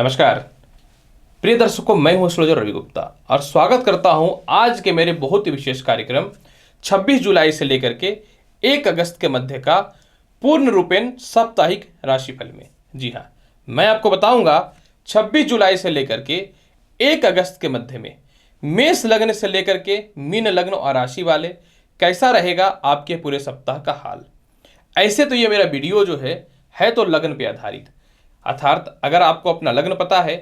नमस्कार प्रिय दर्शकों, मैं हूं एस्ट्रोलॉजर रवि गुप्ता और स्वागत करता हूं आज के मेरे बहुत ही विशेष कार्यक्रम 26 जुलाई से लेकर के 1 अगस्त के मध्य का पूर्ण रूपेण साप्ताहिक राशिफल में। जी हां, मैं आपको बताऊंगा 26 जुलाई से लेकर के 1 अगस्त के मध्य में मेष लग्न से लेकर के मीन लग्न और राशि वाले कैसा रहेगा आपके पूरे सप्ताह का हाल। ऐसे तो ये मेरा वीडियो जो है तो लग्न पे आधारित, अर्थात अगर आपको अपना लग्न पता है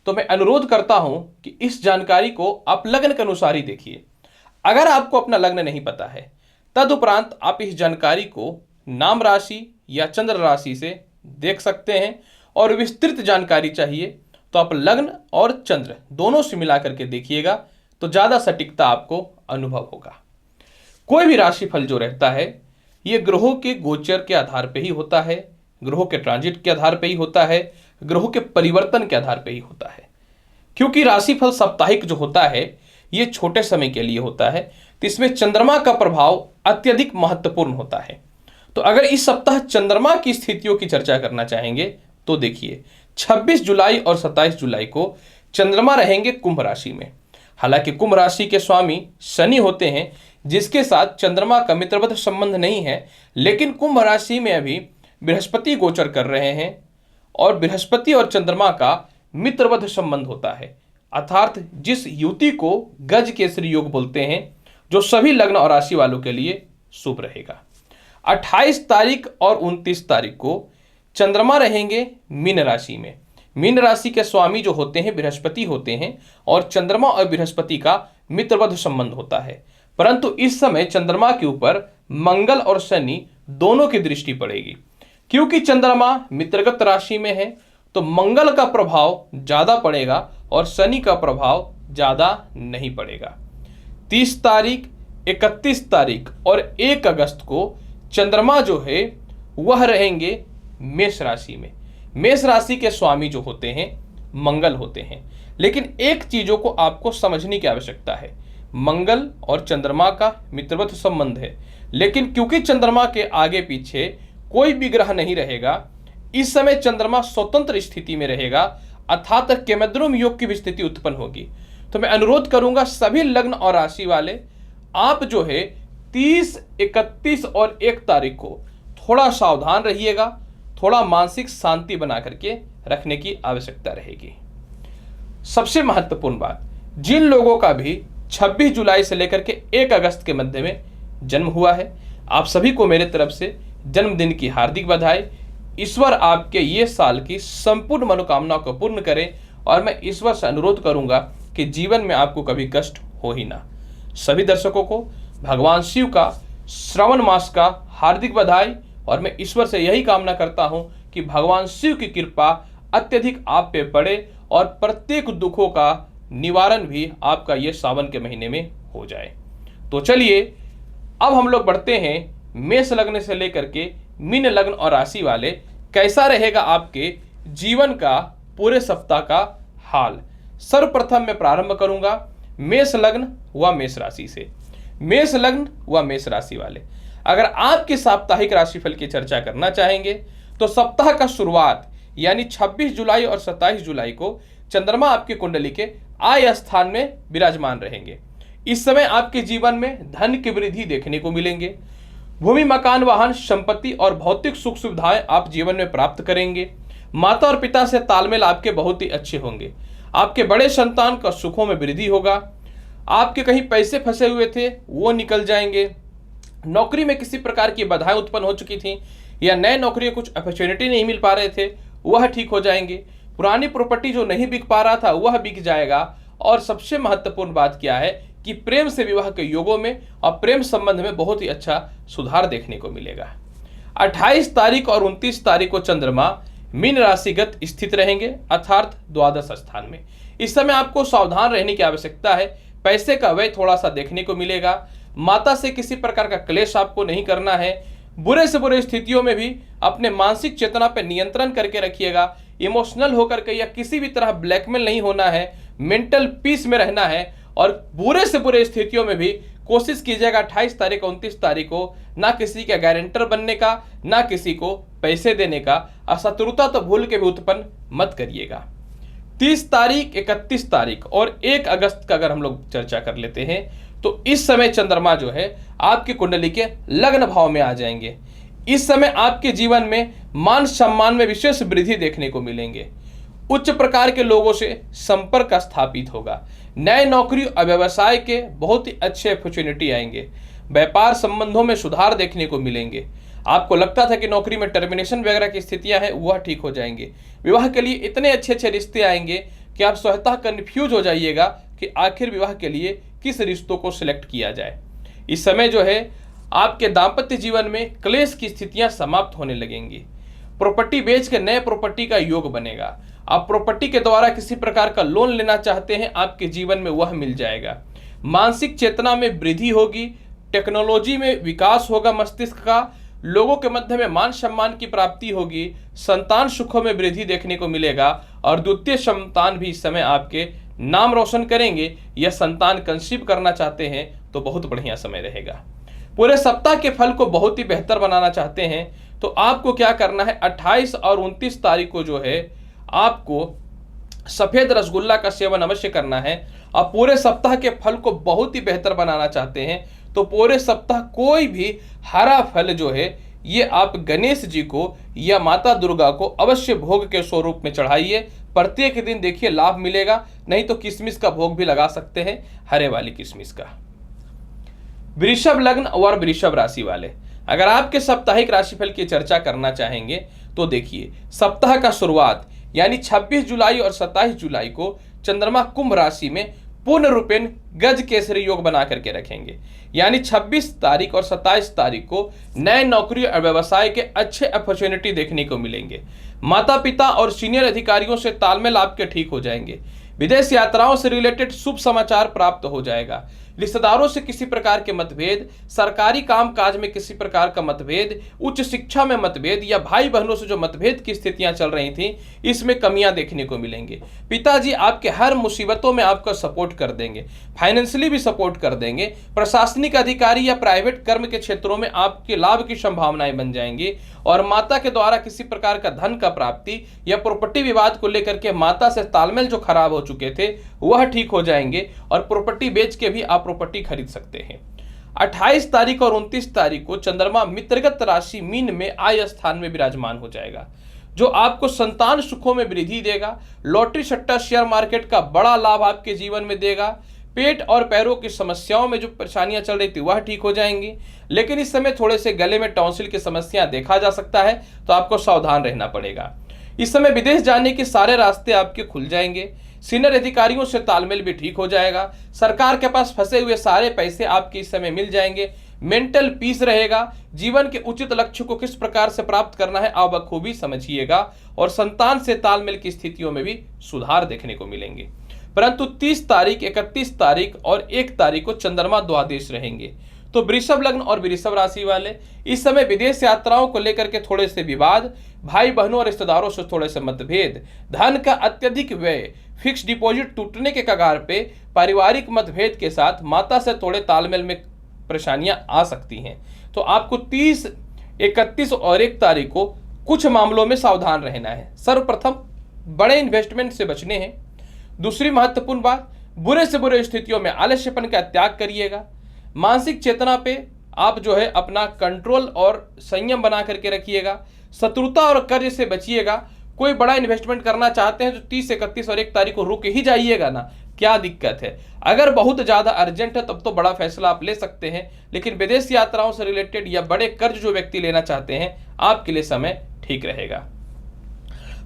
तो मैं अनुरोध करता हूं कि इस जानकारी को आप लग्न के अनुसार ही देखिए। अगर आपको अपना लग्न नहीं पता है तदुपरांत आप इस जानकारी को नाम राशि या चंद्र राशि से देख सकते हैं, और विस्तृत जानकारी चाहिए तो आप लग्न और चंद्र दोनों से मिला करके देखिएगा तो ज़्यादा सटीकता आपको अनुभव होगा। कोई भी राशिफल जो रहता है ये ग्रहों के गोचर के आधार पर ही होता है, ग्रहों के ट्रांजिट के आधार पर ही होता है, ग्रहों के परिवर्तन के आधार पर ही होता है। क्योंकि राशिफल साप्ताहिक जो होता है ये छोटे समय के लिए होता है तो इसमें चंद्रमा का प्रभाव अत्यधिक महत्वपूर्ण होता है। तो अगर इस सप्ताह चंद्रमा की स्थितियों की चर्चा करना चाहेंगे तो देखिए 26 जुलाई और 27 जुलाई को चंद्रमा रहेंगे कुंभ राशि में। हालांकि कुंभ राशि के स्वामी शनि होते हैं जिसके साथ चंद्रमा का मित्रवत संबंध नहीं है, लेकिन कुंभ राशि में अभी बृहस्पति गोचर कर रहे हैं और बृहस्पति और चंद्रमा का मित्रवत संबंध होता है, अर्थात जिस युति को गज केसरी योग बोलते हैं, जो सभी लग्न और राशि वालों के लिए शुभ रहेगा। 28 तारीख और 29 तारीख को चंद्रमा रहेंगे मीन राशि में। मीन राशि के स्वामी जो होते हैं बृहस्पति होते हैं और चंद्रमा और बृहस्पति का मित्रवत संबंध होता है, परंतु इस समय चंद्रमा के ऊपर मंगल और शनि दोनों की दृष्टि पड़ेगी। क्योंकि चंद्रमा मित्रगत राशि में है तो मंगल का प्रभाव ज्यादा पड़ेगा और शनि का प्रभाव ज्यादा नहीं पड़ेगा। 30 तारीख, 31 तारीख और 1 अगस्त को चंद्रमा जो है वह रहेंगे मेष राशि में। मेष राशि के स्वामी जो होते हैं मंगल होते हैं, लेकिन एक चीजों को आपको समझने की आवश्यकता है। मंगल और चंद्रमा का मित्रवत संबंध है, लेकिन क्योंकि चंद्रमा के आगे पीछे कोई भी ग्रह नहीं रहेगा, इस समय चंद्रमा स्वतंत्र स्थिति में रहेगा, अर्थात केमेद्रुम योग की भी स्थिति उत्पन्न होगी। तो मैं अनुरोध करूंगा सभी लग्न और राशि वाले आप जो है 30, 31 और 1 तारीख को थोड़ा सावधान रहिएगा, थोड़ा मानसिक शांति बना करके रखने की आवश्यकता रहेगी। सबसे महत्वपूर्ण बात, जिन लोगों का भी 26 जुलाई से लेकर के 1 अगस्त के मध्य में जन्म हुआ है, आप सभी को मेरे तरफ से जन्मदिन की हार्दिक बधाई। ईश्वर आपके ये साल की संपूर्ण मनोकामनाओं को पूर्ण करे और मैं ईश्वर से अनुरोध करूंगा कि जीवन में आपको कभी कष्ट हो ही ना। सभी दर्शकों को भगवान शिव का श्रावण मास का हार्दिक बधाई, और मैं ईश्वर से यही कामना करता हूं कि भगवान शिव की कृपा अत्यधिक आप पे पड़े और प्रत्येक दुखों का निवारण भी आपका ये सावन के महीने में हो जाए। तो चलिए अब हम लोग बढ़ते हैं मेष लग्न से लेकर के मीन लग्न और राशि वाले कैसा रहेगा आपके जीवन का पूरे सप्ताह का हाल। सर्वप्रथम मैं प्रारंभ करूंगा मेष लग्न व मेष राशि से। मेष लग्न व मेष राशि वाले अगर आपके साप्ताहिक राशिफल की चर्चा करना चाहेंगे तो सप्ताह का शुरुआत यानी 26 जुलाई और 27 जुलाई को चंद्रमा आपकी कुंडली के आय स्थान में विराजमान रहेंगे। इस समय आपके जीवन में धन की वृद्धि देखने को मिलेंगे। भूमि, मकान, वाहन, संपत्ति और भौतिक सुख सुविधाएं आप जीवन में प्राप्त करेंगे। माता और पिता से तालमेल आपके बहुत ही अच्छे होंगे। आपके बड़े संतान का सुखों में वृद्धि होगा। आपके कहीं पैसे फंसे हुए थे वो निकल जाएंगे। नौकरी में किसी प्रकार की बाधाएं उत्पन्न हो चुकी थी या नए नौकरी में कुछ अपॉर्चुनिटी नहीं मिल पा रहे थे वह ठीक हो जाएंगे। पुरानी प्रॉपर्टी जो नहीं बिक पा रहा था वह बिक जाएगा। और सबसे महत्वपूर्ण बात क्या है कि प्रेम से विवाह के योगों में और प्रेम संबंध में बहुत ही अच्छा सुधार देखने को मिलेगा। 28 तारीख और 29 तारीख को चंद्रमा मीन राशिगत स्थित रहेंगे, अर्थात द्वादश स्थान में। इस समय आपको सावधान रहने की आवश्यकता है। पैसे का व्यय थोड़ा सा देखने को मिलेगा। माता से किसी प्रकार का क्लेश आपको नहीं करना है। बुरे से बुरे स्थितियों में भी अपने मानसिक चेतना पर नियंत्रण करके रखिएगा। इमोशनल होकर के या किसी भी तरह ब्लैकमेल नहीं होना है, मेंटल पीस में रहना है। और बुरे से बुरे स्थितियों में भी कोशिश कीजिएगा 28 तारीख 29 तारीख को ना किसी का गारंटर बनने का, ना किसी को पैसे देने का। अशत्रुता तो भूल के भी उत्पन्न मत करिएगा। 30 तारीख, 31 तारीख और 1 अगस्त का अगर हम लोग चर्चा कर लेते हैं तो इस समय चंद्रमा जो है आपकी कुंडली के लग्न भाव में आ जाएंगे। इस समय आपके जीवन में मान सम्मान में विशेष वृद्धि देखने को मिलेंगे। उच्च प्रकार के लोगों से संपर्क स्थापित होगा। नए नौकरी और व्यवसाय के बहुत ही अच्छे अपॉर्चुनिटी आएंगे। व्यापार संबंधों में सुधार देखने को मिलेंगे। आपको लगता था कि नौकरी में टर्मिनेशन वगैरह की स्थितियां हैं, वह ठीक हो जाएंगे। विवाह के लिए इतने अच्छे अच्छे रिश्ते आएंगे कि आप स्वतः कंफ्यूज हो जाइएगा कि आखिर विवाह के लिए किस रिश्तों को सिलेक्ट किया जाए। इस समय जो है आपके दाम्पत्य जीवन में क्लेश की स्थितियां समाप्त होने लगेंगी। प्रॉपर्टी बेच के नए प्रॉपर्टी का योग बनेगा। आप प्रॉपर्टी के द्वारा किसी प्रकार का लोन लेना चाहते हैं, आपके जीवन में वह मिल जाएगा। मानसिक चेतना में वृद्धि होगी। टेक्नोलॉजी में विकास होगा मस्तिष्क का। लोगों के मध्य में मान सम्मान की प्राप्ति होगी। संतान सुखों में वृद्धि देखने को मिलेगा और द्वितीय संतान भी इस समय आपके नाम रोशन करेंगे। यह संतान कंसीव करना चाहते हैं तो बहुत बढ़िया समय रहेगा। पूरे सप्ताह के फल को बहुत ही बेहतर बनाना चाहते हैं तो आपको क्या करना है, 28 और 29 तारीख को जो है आपको सफेद रसगुल्ला का सेवन अवश्य करना है। आप पूरे सप्ताह के फल को बहुत ही बेहतर बनाना चाहते हैं तो पूरे सप्ताह कोई भी हरा फल जो है ये आप गणेश जी को या माता दुर्गा को अवश्य भोग के स्वरूप में चढ़ाइए। प्रत्येक दिन देखिए लाभ मिलेगा। नहीं तो किशमिश का भोग भी लगा सकते हैं, हरे वाली किशमिश का। वृषभ लग्न और वृषभ राशि वाले, अगर आपके साप्ताहिक राशिफल की चर्चा करना चाहेंगे तो देखिए सप्ताह का शुरुआत यानी 26 जुलाई और 27 जुलाई को चंद्रमा कुंभ राशि में पूर्ण रूपेण गज केसरी योग बना करके रखेंगे। यानी 26 तारीख और 27 तारीख को नए नौकरी और व्यवसाय के अच्छे अपॉर्चुनिटी देखने को मिलेंगे। माता पिता और सीनियर अधिकारियों से तालमेल आपके ठीक हो जाएंगे। विदेश यात्राओं से रिलेटेड शुभ समाचार प्राप्त हो जाएगा। रिश्तेदारों से किसी प्रकार के मतभेद, सरकारी काम काज में किसी प्रकार का मतभेद, उच्च शिक्षा में मतभेद या भाई बहनों से जो मतभेद की स्थितियां चल रही थी, इसमें कमियां देखने को मिलेंगे। पिताजी आपके हर मुसीबतों में आपका सपोर्ट कर देंगे, फाइनेंशियली भी सपोर्ट कर देंगे। प्रशासनिक अधिकारी या प्राइवेट कर्म के क्षेत्रों में आपके लाभ की संभावनाएं बन जाएंगी और माता के द्वारा किसी प्रकार का धन का प्राप्ति या प्रॉपर्टी विवाद को लेकर के माता से तालमेल जो खराब हो चुके थे वह ठीक हो जाएंगे और प्रॉपर्टी बेच के भी आप प्रॉपर्टी खरीद सकते हैं। 28 तारीख और 29 तारीख को चंद्रमा मित्रगत राशि मीन में आय स्थान में विराजमान हो जाएगा, जो आपको संतान सुखों में वृद्धि देगा। लॉटरी सट्टा शेयर मार्केट का बड़ा लाभ आपके जीवन में देगा। पेट और पैरों की समस्याओं में जो परेशानियां चल रही थी वह ठीक हो जाएंगी, लेकिन इस समय थोड़े से गले में टॉन्सिल की समस्या देखा जा सकता है तो आपको सावधान रहना पड़ेगा। इस समय विदेश जाने के सारे रास्ते आपके खुल जाएंगे। सीनियर अधिकारियों से तालमेल भी ठीक हो जाएगा। सरकार के पास फंसे हुए सारे पैसे आपके इस समय मिल जाएंगे। मेंटल पीस रहेगा। जीवन के उचित लक्ष्य को किस प्रकार से प्राप्त करना है आप बखूबी समझिएगा और संतान से तालमेल की स्थितियों में भी सुधार देखने को मिलेंगे। परंतु 30 तारीख, 31 तारीख और 1 तारीख को चंद्रमा द्वादश रहेंगे। तो वृषभ लग्न और वृषभ राशि वाले इस समय विदेश यात्राओं को लेकर के थोड़े से विवाद, भाई बहनों और रिश्तेदारों से थोड़े से मतभेद, धन का अत्यधिक व्यय, फिक्स डिपॉजिट टूटने के कगार पे, पारिवारिक मतभेद के साथ माता से थोड़े तालमेल में परेशानियां आ सकती हैं। तो आपको 30, 31 और 1 तारीख को कुछ मामलों में सावधान रहना है। सर्वप्रथम बड़े इन्वेस्टमेंट से बचने हैं। दूसरी महत्वपूर्ण बात, बुरे से बुरे स्थितियों में आलस्यपन का त्याग करिएगा। मानसिक चेतना पे आप जो है अपना कंट्रोल और संयम बना करके रखिएगा। शत्रुता और कर्ज से बचिएगा। कोई बड़ा इन्वेस्टमेंट करना चाहते हैं तो 30, 31 और 1 तारीख को रुक ही जाइएगा ना, क्या दिक्कत है। अगर बहुत ज़्यादा अर्जेंट है तब तो बड़ा फैसला आप ले सकते हैं, लेकिन विदेश यात्राओं से रिलेटेड या बड़े कर्ज जो व्यक्ति लेना चाहते हैं आपके लिए समय ठीक रहेगा।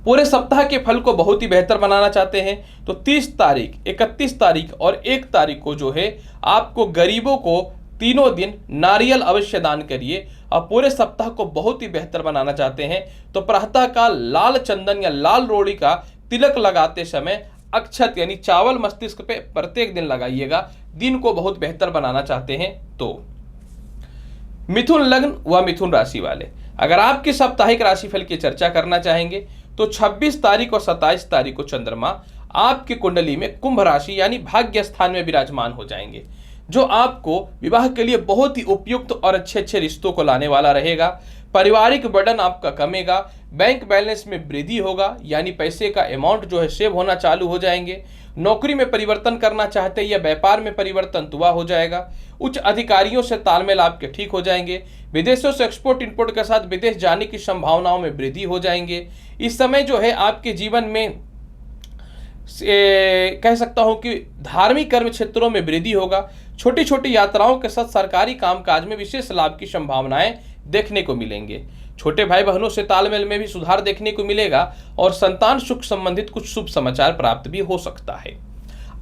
पूरे सप्ताह के फल को बहुत ही बेहतर बनाना चाहते हैं तो 30 तारीख, 31 तारीख और 1 तारीख को जो है आपको गरीबों को तीनों दिन नारियल अवश्य दान करिए। और पूरे सप्ताह को बहुत ही बेहतर बनाना चाहते हैं तो प्रातः काल लाल चंदन या लाल रोड़ी का तिलक लगाते समय अक्षत यानी चावल मस्तिष्क पे प्रत्येक दिन लगाइएगा। दिन को बहुत बेहतर बनाना चाहते हैं तो मिथुन लग्न व मिथुन राशि वाले, अगर आपके साप्ताहिक राशिफल की चर्चा करना चाहेंगे तो 26 तारीख और 27 तारीख को चंद्रमा आपकी कुंडली में कुंभ राशि यानी भाग्य स्थान में विराजमान हो जाएंगे, जो आपको विवाह के लिए बहुत ही उपयुक्त और अच्छे अच्छे रिश्तों को लाने वाला रहेगा। पारिवारिक बर्डन आपका कमेगा, बैंक बैलेंस में वृद्धि होगा, यानी पैसे का अमाउंट जो है सेव होना चालू हो जाएंगे। नौकरी में परिवर्तन करना चाहते हैं या व्यापार में परिवर्तन दुआ हो जाएगा। उच्च अधिकारियों से तालमेल आपके ठीक हो जाएंगे। विदेशों से एक्सपोर्ट इंपोर्ट के साथ विदेश जाने की संभावनाओं में वृद्धि हो जाएंगे। इस समय जो है आपके जीवन में कह सकता हूं कि धार्मिक कर्म क्षेत्रों में वृद्धि होगा। छोटी छोटी यात्राओं के साथ सरकारी कामकाज में विशेष लाभ की संभावनाएं देखने को मिलेंगे। छोटे भाई बहनों से तालमेल में भी सुधार देखने को मिलेगा और संतान सुख संबंधित कुछ शुभ समाचार प्राप्त भी हो सकता है।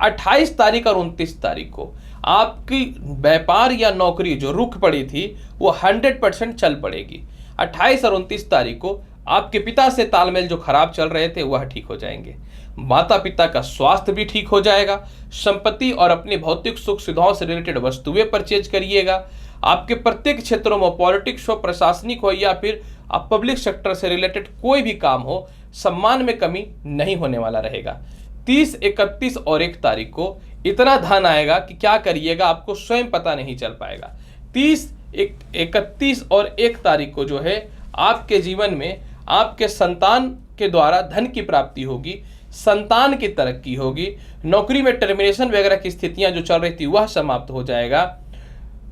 28 तारीख और 29 तारीख को आपकी व्यापार या नौकरी जो रुक पड़ी थी वो 100% चल पड़ेगी। 28 और 29 तारीख को आपके पिता से तालमेल जो खराब चल रहे थे वह ठीक हो जाएंगे। माता पिता का स्वास्थ्य भी ठीक हो जाएगा। संपत्ति और अपनी भौतिक सुख सुविधाओं से रिलेटेड वस्तुएं परचेज करिएगा। आपके प्रत्येक क्षेत्रों में, पॉलिटिक्स हो, प्रशासनिक हो या फिर आप पब्लिक सेक्टर से रिलेटेड कोई भी काम हो, सम्मान में कमी नहीं होने वाला रहेगा। 30, 31 और 1 तारीख को इतना धन आएगा कि क्या करिएगा आपको स्वयं पता नहीं चल पाएगा। 30, 31 और 1 तारीख को जो है आपके जीवन में आपके संतान के द्वारा धन की प्राप्ति होगी, संतान की तरक्की होगी। नौकरी में टर्मिनेशन वगैरह की स्थितियां जो चल रही थी वह समाप्त हो जाएगा।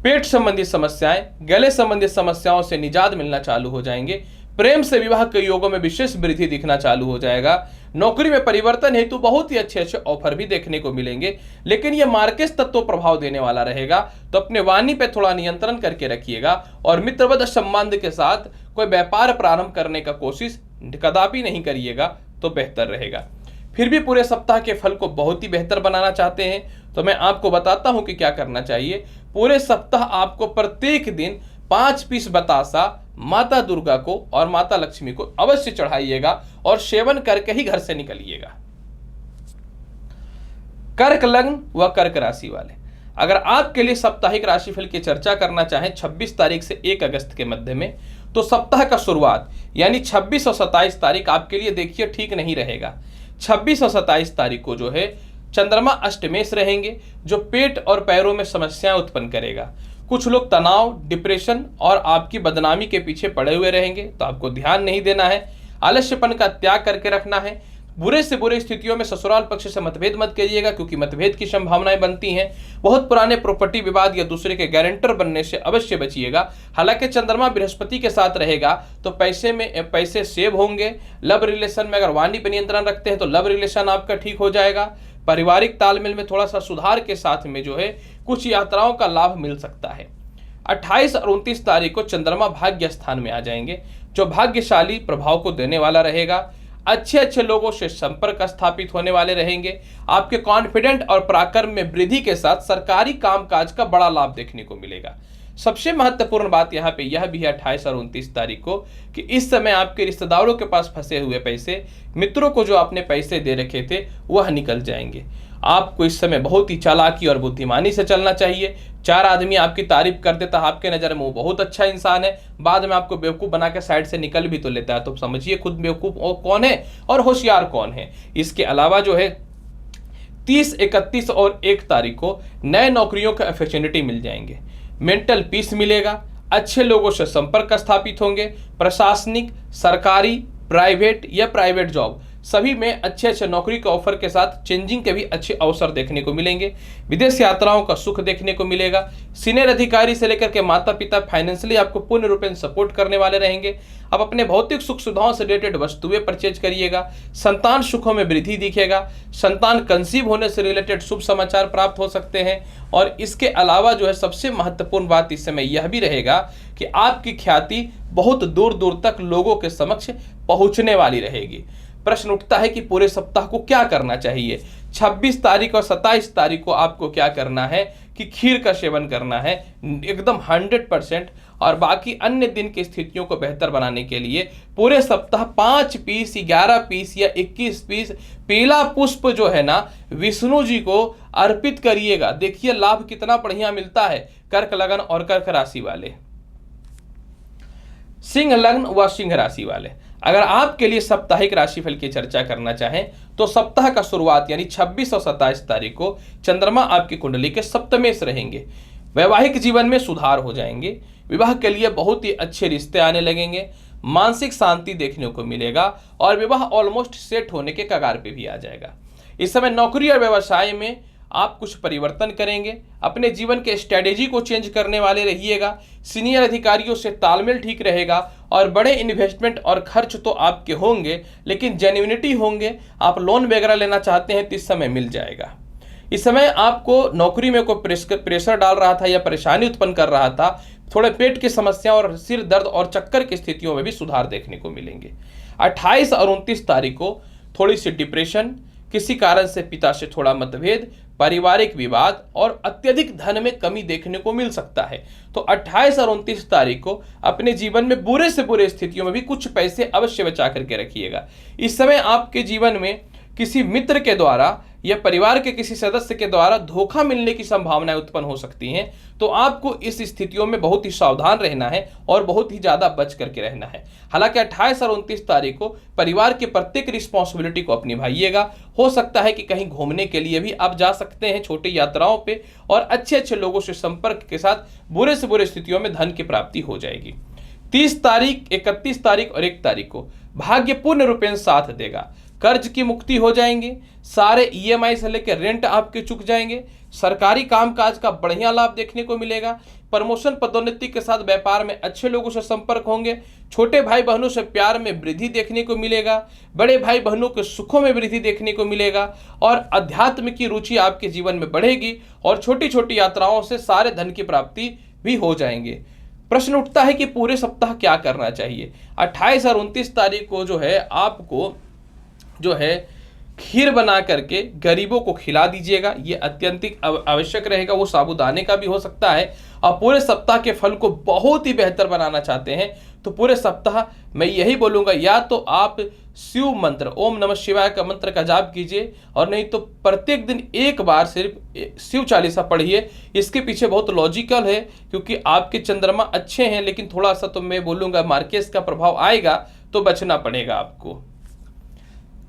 पेट संबंधी समस्याएं, गले संबंधी समस्याओं से निजात मिलना चालू हो जाएंगे। प्रेम से विवाह के योगों में विशेष वृद्धि दिखना चालू हो जाएगा। नौकरी में परिवर्तन हेतु बहुत ही अच्छे अच्छे ऑफर भी देखने को मिलेंगे, लेकिन यह मार्केट तत्व प्रभाव देने वाला रहेगा, तो अपने वाणी पे थोड़ा नियंत्रण करके रखिएगा और मित्रवत संबंध के साथ कोई व्यापार प्रारंभ करने का कोशिश कदापि नहीं करिएगा तो बेहतर रहेगा। फिर भी पूरे सप्ताह के फल को बहुत ही बेहतर बनाना चाहते हैं तो मैं आपको बताता हूं कि क्या करना चाहिए। पूरे सप्ताह आपको प्रत्येक दिन 5 पीस बतासा माता दुर्गा को और माता लक्ष्मी को अवश्य चढ़ाइएगा और सेवन करके ही घर से निकलिएगा। कर्क लग्न व कर्क राशि वाले, अगर आपके लिए साप्ताहिक राशिफल की चर्चा करना चाहें 26 तारीख से 1 अगस्त के मध्य में, तो सप्ताह का शुरुआत यानी 26 और 27 तारीख आपके लिए देखिए ठीक नहीं रहेगा। 26 और 27 तारीख को जो है चंद्रमा अष्टमेश रहेंगे, जो पेट और पैरों में समस्याएं उत्पन्न करेगा। कुछ लोग तनाव, डिप्रेशन और आपकी बदनामी के पीछे पड़े हुए रहेंगे, तो आपको ध्यान नहीं देना है। आलस्यपन का त्याग करके रखना है। बुरे से बुरे स्थितियों में ससुराल पक्ष से मतभेद मत करिएगा, क्योंकि मतभेद की संभावनाएं बनती हैं। बहुत पुराने प्रॉपर्टी विवाद या दूसरे के गारंटर बनने से अवश्य बचिएगा। हालांकि चंद्रमा बृहस्पति के साथ रहेगा तो पैसे सेव होंगे। लव रिलेशन में अगर वाणी पर नियंत्रण रखते हैं तो लव रिलेशन आपका ठीक हो जाएगा। पारिवारिक तालमेल में थोड़ा सा सुधार के साथ में जो है कुछ यात्राओं का लाभ मिल सकता है। 28 और 29 तारीख को चंद्रमा भाग्य स्थान में आ जाएंगे, जो भाग्यशाली प्रभाव को देने वाला रहेगा। अच्छे अच्छे लोगों से संपर्क स्थापित होने वाले रहेंगे। आपके कॉन्फिडेंट और पराक्रम में वृद्धि के साथ सरकारी कामकाज का बड़ा लाभ देखने को मिलेगा। सबसे महत्वपूर्ण बात यहाँ पे यह भी है 28 और 29 तारीख को कि इस समय आपके रिश्तेदारों के पास फंसे हुए पैसे, मित्रों को जो आपने पैसे दे रखे थे वह निकल जाएंगे। आपको इस समय बहुत ही चालाकी और बुद्धिमानी से चलना चाहिए। 4 आदमी आपकी तारीफ कर देता है, आपके नज़र में वो बहुत अच्छा इंसान है, बाद में आपको बेवकूफ़ बना के साइड से निकल भी तो लेता है, तो समझिए खुद बेवकूफ़ कौन है और होशियार कौन है। इसके अलावा जो है 30, 31 और 1 तारीख को नए नौकरियों के अपॉर्चुनिटी मिल जाएंगे। मेंटल पीस मिलेगा। अच्छे लोगों से संपर्क स्थापित होंगे। प्रशासनिक, सरकारी, प्राइवेट या प्राइवेट जॉब सभी में अच्छे अच्छे नौकरी के ऑफर के साथ चेंजिंग के भी अच्छे अवसर देखने को मिलेंगे। विदेश यात्राओं का सुख देखने को मिलेगा। सीनियर अधिकारी से लेकर के माता पिता फाइनेंशियली आपको पूर्ण रूपेण सपोर्ट करने वाले रहेंगे। आप अपने भौतिक सुख सुविधाओं से रिलेटेड वस्तुएं परचेज करिएगा। संतान सुखों में वृद्धि दिखेगा। संतान कंसीव होने से रिलेटेड शुभ समाचार प्राप्त हो सकते हैं। और इसके अलावा जो है सबसे महत्वपूर्ण बात इस समय यह भी रहेगा कि आपकी ख्याति बहुत दूर दूर तक लोगों के समक्ष पहुंचने वाली रहेगी। प्रश्न उठता है कि पूरे सप्ताह को क्या करना चाहिए। 26 तारीख और 27 तारीख को आपको क्या करना है कि खीर का सेवन करना है एकदम 100%। और बाकी अन्य दिन की स्थितियों को बेहतर बनाने के लिए पूरे सप्ताह 5 पीस, 11 पीस या 21 पीस पीला पुष्प जो है ना विष्णु जी को अर्पित करिएगा। देखिए लाभ कितना बढ़िया मिलता है। कर्क लगन और कर्क राशि वाले, सिंह लग्न व सिंह राशि वाले, अगर आपके लिए साप्ताहिक राशिफल की चर्चा करना चाहें तो सप्ताह का शुरुआत यानी 26 और 27 तारीख को चंद्रमा आपकी कुंडली के सप्तमेश रहेंगे। वैवाहिक जीवन में सुधार हो जाएंगे। विवाह के लिए बहुत ही अच्छे रिश्ते आने लगेंगे, मानसिक शांति देखने को मिलेगा और विवाह ऑलमोस्ट सेट होने के कगार पे भी आ जाएगा। इस समय नौकरी और व्यवसाय में आप कुछ परिवर्तन करेंगे, अपने जीवन के स्ट्रेटेजी को चेंज करने वाले रहिएगा, सीनियर अधिकारियों से तालमेल ठीक रहेगा और बड़े इन्वेस्टमेंट और खर्च तो आपके होंगे, लेकिन जेन्युइनिटी होंगे। आप लोन वगैरह लेना चाहते हैं तो इस समय मिल जाएगा। इस समय आपको नौकरी में कोई प्रेशर डाल रहा था या परेशानी उत्पन्न कर रहा था, थोड़े पेट की समस्या और सिर दर्द और चक्कर की स्थितियों में भी सुधार देखने को मिलेंगे। 28 और 29 तारीख को थोड़ी सी डिप्रेशन, किसी कारण से पिता से थोड़ा मतभेद, पारिवारिक विवाद और अत्यधिक धन में कमी देखने को मिल सकता है। तो 28 और 29 तारीख को अपने जीवन में बुरे से बुरे स्थितियों में भी कुछ पैसे अवश्य बचा करके रखिएगा। इस समय आपके जीवन में किसी मित्र के द्वारा या परिवार के किसी सदस्य के द्वारा धोखा मिलने की संभावनाएं उत्पन्न हो सकती हैं, तो आपको इस स्थितियों में बहुत ही सावधान रहना है और बहुत ही ज्यादा बच करके रहना है। हालांकि 28 और 29 तारीख को परिवार के प्रत्येक रिस्पॉन्सिबिलिटी को अपनी निभाइएगा। हो सकता है कि कहीं घूमने के लिए भी आप जा सकते हैं, छोटी यात्राओं पे, और अच्छे अच्छे लोगों से संपर्क के साथ बुरे से बुरे स्थितियों में धन की प्राप्ति हो जाएगी। 30 तारीख, 31 तारीख और 1 तारीख को भाग्य पूर्ण रूपेण साथ देगा। कर्ज की मुक्ति हो जाएंगे, सारे ईएमआई से लेकर रेंट आपके चुक जाएंगे, सरकारी कामकाज का बढ़िया लाभ देखने को मिलेगा, प्रमोशन पदोन्नति के साथ व्यापार में अच्छे लोगों से संपर्क होंगे, छोटे भाई बहनों से प्यार में वृद्धि देखने को मिलेगा, बड़े भाई बहनों के सुखों में वृद्धि देखने को मिलेगा और अध्यात्म की रुचि आपके जीवन में बढ़ेगी और छोटी छोटी यात्राओं से सारे धन की प्राप्ति भी हो जाएंगे। प्रश्न उठता है कि पूरे सप्ताह क्या करना चाहिए। 28 और 29 तारीख को जो है आपको जो है खीर बना करके गरीबों को खिला दीजिएगा, ये अत्यंत आवश्यक रहेगा। वो साबूदाने का भी हो सकता है। और पूरे सप्ताह के फल को बहुत ही बेहतर बनाना चाहते हैं तो पूरे सप्ताह मैं यही बोलूँगा, या तो आप शिव मंत्र ओम नमः शिवाय का मंत्र का जाप कीजिए, और नहीं तो प्रत्येक दिन एक बार सिर्फ शिव चालीसा पढ़िए। इसके पीछे बहुत लॉजिकल है, क्योंकि आपके चंद्रमा अच्छे हैं, लेकिन थोड़ा सा तो मैं बोलूँगा मार्केस का प्रभाव आएगा, तो बचना पड़ेगा आपको।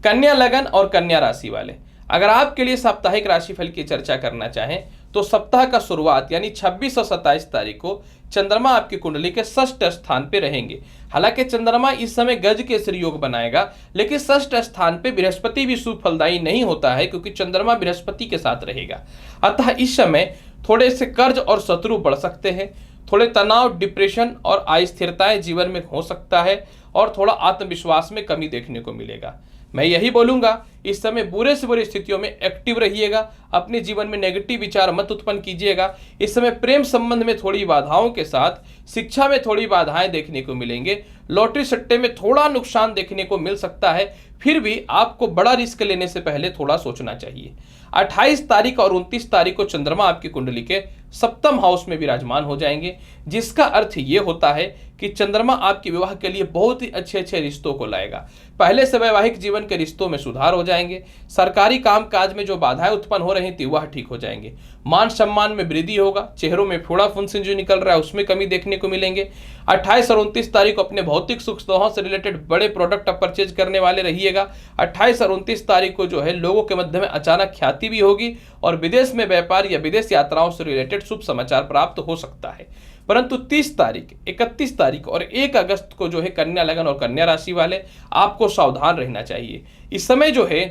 कन्या लगन और कन्या राशि वाले, अगर आपके लिए साप्ताहिक राशिफल की चर्चा करना चाहें तो सप्ताह का शुरुआत यानी 26 और 27 तारीख को चंद्रमा आपकी कुंडली के षष्ठ स्थान पे रहेंगे। हालांकि चंद्रमा इस समय गज केसरी योग बनाएगा, लेकिन षष्ठ स्थान पे बृहस्पति भी शुभ फलदायी नहीं होता है, क्योंकि चंद्रमा बृहस्पति के साथ रहेगा। अतः इस समय थोड़े से कर्ज और शत्रु बढ़ सकते हैं, थोड़े तनाव, डिप्रेशन और अस्थिरताएं जीवन में हो सकता है, और थोड़ा आत्मविश्वास में कमी देखने को मिलेगा। मैं यही बोलूंगा, इस समय बुरे से बुरी स्थितियों में एक्टिव रहिएगा, अपने जीवन में नेगेटिव विचार मत उत्पन्न कीजिएगा। इस समय प्रेम संबंध में थोड़ी बाधाओं के साथ शिक्षा में थोड़ी बाधाएं देखने को मिलेंगे, लॉटरी सट्टे में थोड़ा नुकसान देखने को मिल सकता है। फिर भी आपको बड़ा रिस्क लेने से पहले थोड़ा सोचना चाहिए। 28 तारीख और 29 तारीख को चंद्रमा आपकी कुंडली के सप्तम हाउस में विराजमान हो जाएंगे, जिसका अर्थ ये होता है कि चंद्रमा आपके विवाह के लिए बहुत ही अच्छे अच्छे रिश्तों को लाएगा। पहले से वैवाहिक जीवन के रिश्तों में सुधार हो जाएंगे, सरकारी कामकाज में जो बाधाएं उत्पन्न हो रही थी वह ठीक हो जाएंगे, मान सम्मान में वृद्धि होगा, चेहरों में फोड़ा फुंसी जो निकल रहा है उसमें कमी देखने को मिलेंगे। 28 और 29 तारीख को अपने भौतिक सुख सुविधाओं से रिलेटेड बड़े प्रोडक्ट आप परचेज करने वाले रहिएगा। 28 और 29 तारीख को जो है लोगों के मध्य में अचानक ख्याति भी होगी और विदेश में व्यापार या विदेश यात्राओं से रिलेटेड शुभ समाचार प्राप्त हो सकता है। परंतु 30 तारीख, 31 तारीख और 1 अगस्त को जो है कन्या लगन और कन्या राशि वाले आपको सावधान रहना चाहिए। इस समय जो है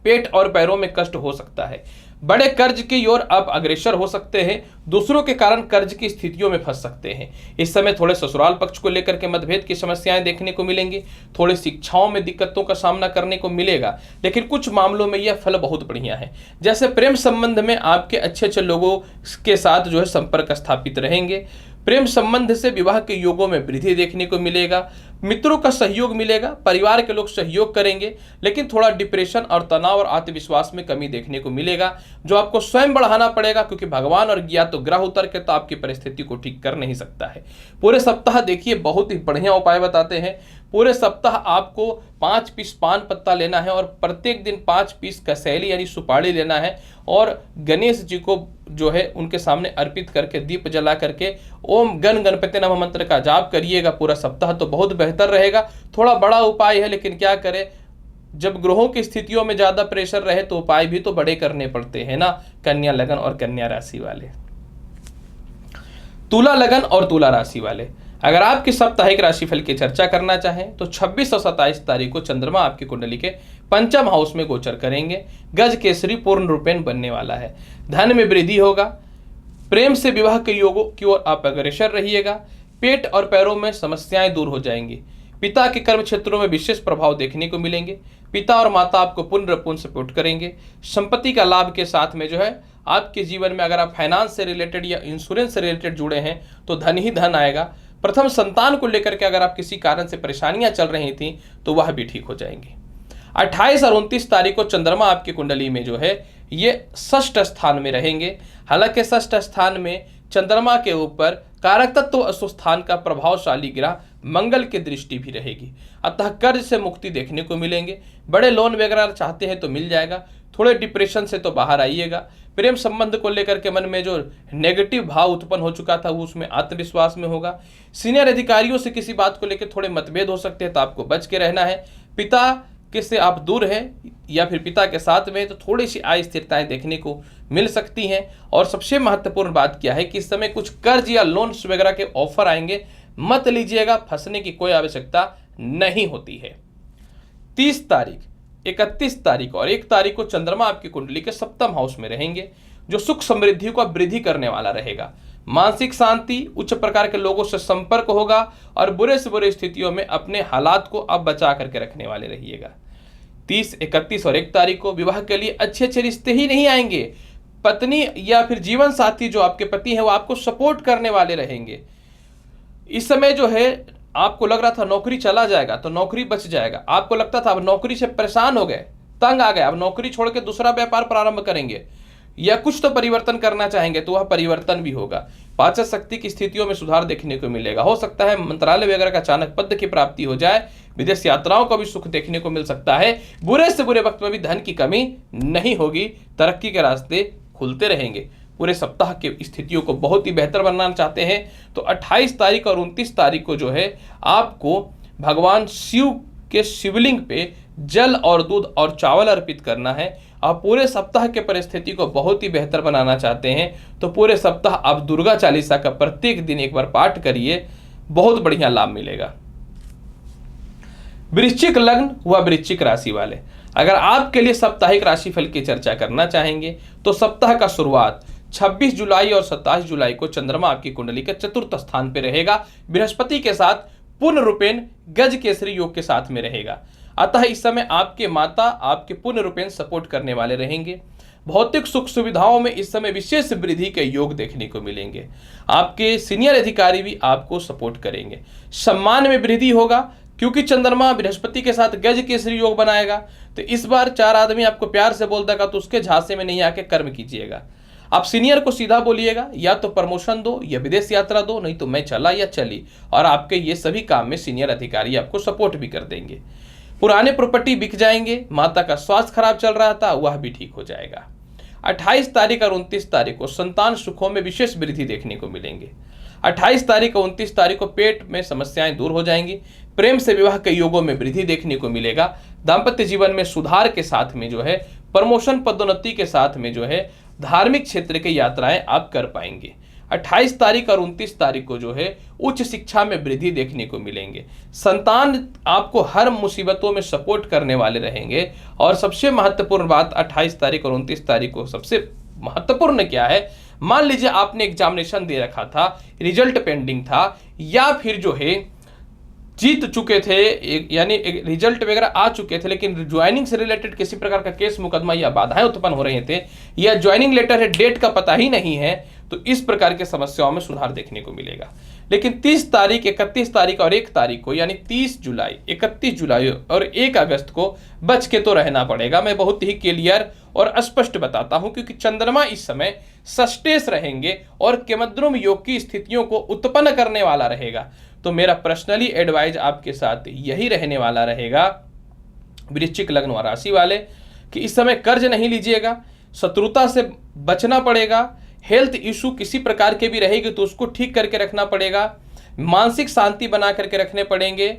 पेट और पैरों में कष्ट हो सकता है, बड़े कर्ज की ओर आप अग्रसर हो सकते हैं, दूसरों के कारण कर्ज की स्थितियों में फंस सकते हैं। इस समय थोड़े ससुराल पक्ष को लेकर के मतभेद की समस्याएं देखने को मिलेंगी, थोड़ी शिक्षाओं में दिक्कतों का सामना करने को मिलेगा, लेकिन कुछ मामलों में यह फल बहुत बढ़िया है। जैसे प्रेम संबंध में आपके अच्छे अच्छे लोगों के साथ जो है संपर्क स्थापित रहेंगे, प्रेम संबंध से विवाह के योगों में वृद्धि देखने को मिलेगा, मित्रों का सहयोग मिलेगा, परिवार के लोग सहयोग करेंगे, लेकिन थोड़ा डिप्रेशन और तनाव और आत्मविश्वास में कमी देखने को मिलेगा, जो आपको स्वयं बढ़ाना पड़ेगा, क्योंकि भगवान और या तो ग्रह उतर के तो आपकी परिस्थिति को ठीक कर नहीं सकता है। पूरे सप्ताह देखिए बहुत ही बढ़िया उपाय बताते हैं। पूरे सप्ताह आपको 5 पीस पान पत्ता लेना है और प्रत्येक दिन 5 पीस कसैली यानी सुपारी लेना है और गणेश जी को जो है उनके सामने अर्पित करके दीप जला करके ओम गण गणपति नमः मंत्र का जाप करिएगा पूरा सप्ताह, तो बहुत बेहतर रहेगा। थोड़ा बड़ा उपाय है, लेकिन क्या करें, जब ग्रहों की स्थितियों में ज्यादा प्रेशर रहे तो उपाय भी तो बड़े करने पड़ते हैं ना, कन्या लगन और कन्या राशि वाले। तुला लगन और तुला राशि वाले, अगर आपकी साप्ताहिक राशिफल की चर्चा करना चाहें तो 26 और 27 तारीख को चंद्रमा आपकी कुंडली के पंचम हाउस में गोचर करेंगे। गज केसरी पूर्ण रूपेण बनने वाला है। धन में वृद्धि होगा। प्रेम से विवाह के योगों की ओर आप अग्रसर रहिएगा। पेट और पैरों में समस्याएं दूर हो जाएंगी। पिता के कर्म क्षेत्रों में विशेष प्रभाव देखने को मिलेंगे। पिता और माता आपको पूर्ण सपोर्ट करेंगे। संपत्ति का लाभ के साथ में जो है आपके जीवन में, अगर आप फाइनेंस से रिलेटेड या इंश्योरेंस से रिलेटेड जुड़े हैं तो धन ही धन आएगा। प्रथम संतान को लेकर के अगर आप किसी कारण से परेशानियां चल रही थी तो वह भी ठीक हो जाएंगी। 28 और 29 तारीख को चंद्रमा आपकी कुंडली में जो है ये षष्ठ स्थान में रहेंगे। हालांकि षष्ठ स्थान में चंद्रमा के ऊपर कारक तत्व अशुस्थान का प्रभावशाली ग्रह मंगल की दृष्टि भी रहेगी। अतः कर्ज से मुक्ति देखने को मिलेंगे। बड़े लोन वगैरह चाहते हैं तो मिल जाएगा। थोड़े डिप्रेशन से तो बाहर आइएगा। प्रेम संबंध को लेकर के मन में जो नेगेटिव भाव उत्पन्न हो चुका था वो उसमें आत्मविश्वास में होगा। सीनियर अधिकारियों से किसी बात को लेकर थोड़े मतभेद हो सकते हैं तो आपको बच के रहना है। पिता के से आप दूर हैं या फिर पिता के साथ में तो थोड़ी सी अस्थिरताएं देखने को मिल सकती हैं। और सबसे महत्वपूर्ण बात क्या है कि इस समय कुछ कर्ज या लोन्स वगैरह के ऑफर आएंगे, मत लीजिएगा, फंसने की कोई आवश्यकता नहीं होती है। 30 तारीख, 31 तारीख और 1 तारीख को चंद्रमा आपकी कुंडली के सप्तम हाउस में रहेंगे, जो सुख समृद्धि को वृद्धि करने वाला रहेगा। मानसिक शांति, उच्च प्रकार के लोगों से संपर्क होगा और बुरे से बुरे स्थितियों में अपने हालात को अब बचा करके रखने वाले रहिएगा। 30, 31 और 1 तारीख को विवाह के लिए अच्छे अच्छे रिश्ते ही नहीं आएंगे। पत्नी या फिर जीवन साथी जो आपके पति हैं वो आपको सपोर्ट करने वाले रहेंगे। इस समय जो है आपको लग रहा था नौकरी चला जाएगा तो नौकरी बच जाएगा। आपको लगता था अब नौकरी से परेशान हो गए, तंग आ गए, अब नौकरी छोड़ के दूसरा व्यापार प्रारंभ करेंगे या कुछ तो परिवर्तन करना चाहेंगे तो वह परिवर्तन भी होगा। पाचन शक्ति की स्थितियों में सुधार देखने को मिलेगा। हो सकता है मंत्रालय वगैरह का अचानक पद की प्राप्ति हो जाए। विदेश यात्राओं का भी सुख देखने को मिल सकता है। बुरे से बुरे वक्त में भी धन की कमी नहीं होगी। तरक्की के रास्ते खुलते रहेंगे। पूरे सप्ताह की स्थितियों को बहुत ही बेहतर बनाना चाहते हैं तो 28 तारीख और 29 तारीख को जो है आपको भगवान शिव के शिवलिंग पे जल और दूध और चावल अर्पित करना है। आप पूरे सप्ताह के परिस्थिति को बहुत ही बेहतर बनाना चाहते हैं तो पूरे सप्ताह आप दुर्गा चालीसा का प्रत्येक दिन एक बार पाठ करिए, बहुत बढ़िया लाभ मिलेगा। वृश्चिक लग्न व वृश्चिक राशि वाले, अगर आपके लिए साप्ताहिक राशिफल की चर्चा करना चाहेंगे तो सप्ताह का शुरुआत 26 जुलाई और 27 जुलाई को चंद्रमा आपकी कुंडली के चतुर्थ स्थान पर रहेगा। बृहस्पति के साथ पूर्ण रूपेण गज केसरी योग के साथ में रहेगा। अतः इस समय आपके माता आपके पूर्ण रूपेण सपोर्ट करने वाले रहेंगे। भौतिक सुख सुविधाओं में इस समय विशेष वृद्धि के योग देखने को मिलेंगे। आपके सीनियर अधिकारी भी आपको सपोर्ट करेंगे। सम्मान में वृद्धि होगा क्योंकि चंद्रमा बृहस्पति के साथ गज केसरी योग बनाएगा। तो इस बार 4 आदमी आपको प्यार से बोल देगा तो उसके झांसे में नहीं आके कर्म कीजिएगा। आप सीनियर को सीधा बोलिएगा, या तो प्रमोशन दो या विदेश यात्रा दो, नहीं तो मैं चला या चली, और आपके ये सभी काम में सीनियर अधिकारी आपको सपोर्ट भी कर देंगे। पुराने प्रॉपर्टी बिक जाएंगे। माता का स्वास्थ्य खराब चल रहा था वह भी ठीक हो जाएगा। 28 तारीख और 29 तारीख को संतान सुखों में विशेष वृद्धि देखने को मिलेंगे। 28 तारीख और 29 तारीख को पेट में समस्याएं दूर हो जाएंगी। प्रेम से विवाह के योगों में वृद्धि देखने को मिलेगा। दाम्पत्य जीवन में सुधार के साथ में जो है प्रमोशन पदोन्नति के साथ में जो है धार्मिक क्षेत्र की यात्राएं आप कर पाएंगे। 28 तारीख और 29 तारीख को जो है उच्च शिक्षा में वृद्धि देखने को मिलेंगे। संतान आपको हर मुसीबतों में सपोर्ट करने वाले रहेंगे। और सबसे महत्वपूर्ण बात 28 तारीख और 29 तारीख को सबसे महत्वपूर्ण क्या है, मान लीजिए आपने एग्जामिनेशन दे रखा था, रिजल्ट पेंडिंग था, या फिर जो है जीत चुके थे, यानी रिजल्ट वगैरह आ चुके थे लेकिन ज्वाइनिंग से रिलेटेड किसी प्रकार का केस मुकदमा या बाधाएं उत्पन्न हो रहे थे, या ज्वाइनिंग लेटर है डेट का पता ही नहीं है, तो इस प्रकार की समस्याओं में सुधार देखने को मिलेगा। लेकिन 30 तारीख, 31 तारीख और 1 तारीख को, यानी 30 जुलाई, 31 जुलाई और 1 अगस्त को बच के तो रहना पड़ेगा। मैं बहुत ही क्लियर और स्पष्ट बताता हूं क्योंकि चंद्रमा इस समय षष्ठेश रहेंगे और केमद्रुम योग की स्थितियों को उत्पन्न करने वाला रहेगा। तो मेरा पर्सनली एडवाइज आपके साथ यही रहने वाला रहेगा वृश्चिक लग्न और राशि वाले कि इस समय कर्ज नहीं लीजिएगा, शत्रुता से बचना पड़ेगा। हेल्थ इशू किसी प्रकार के भी रहेगी तो उसको ठीक करके रखना पड़ेगा। मानसिक शांति बना करके रखने पड़ेंगे।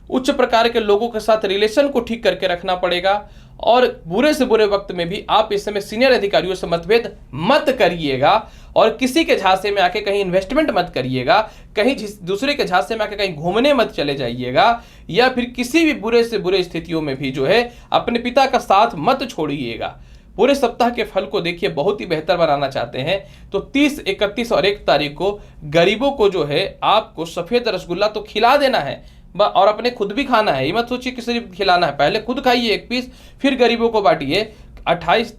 उच्च प्रकार के लोगों के साथ रिलेशन को ठीक करके रखना पड़ेगा। और बुरे से बुरे वक्त में भी आप इस समय सीनियर अधिकारियों से मतभेद मत करिएगा और किसी के झांसे में आके कहीं इन्वेस्टमेंट मत करिएगा, कहीं दूसरे के झांसे में आके कहीं घूमने मत चले जाइएगा, या फिर किसी भी बुरे से बुरे स्थितियों में भी जो है अपने पिता का साथ मत छोड़िएगा। पूरे सप्ताह के फल को देखिए बहुत ही बेहतर बनाना चाहते हैं तो 30, 31 और 1 तारीख को गरीबों को जो है आपको सफेद रसगुल्ला तो खिला देना है और अपने खुद भी खाना है। ये मत सोचिए किसी को खिलाना है, पहले खुद खाइए 1 पीस, फिर गरीबों को बांटिए 28,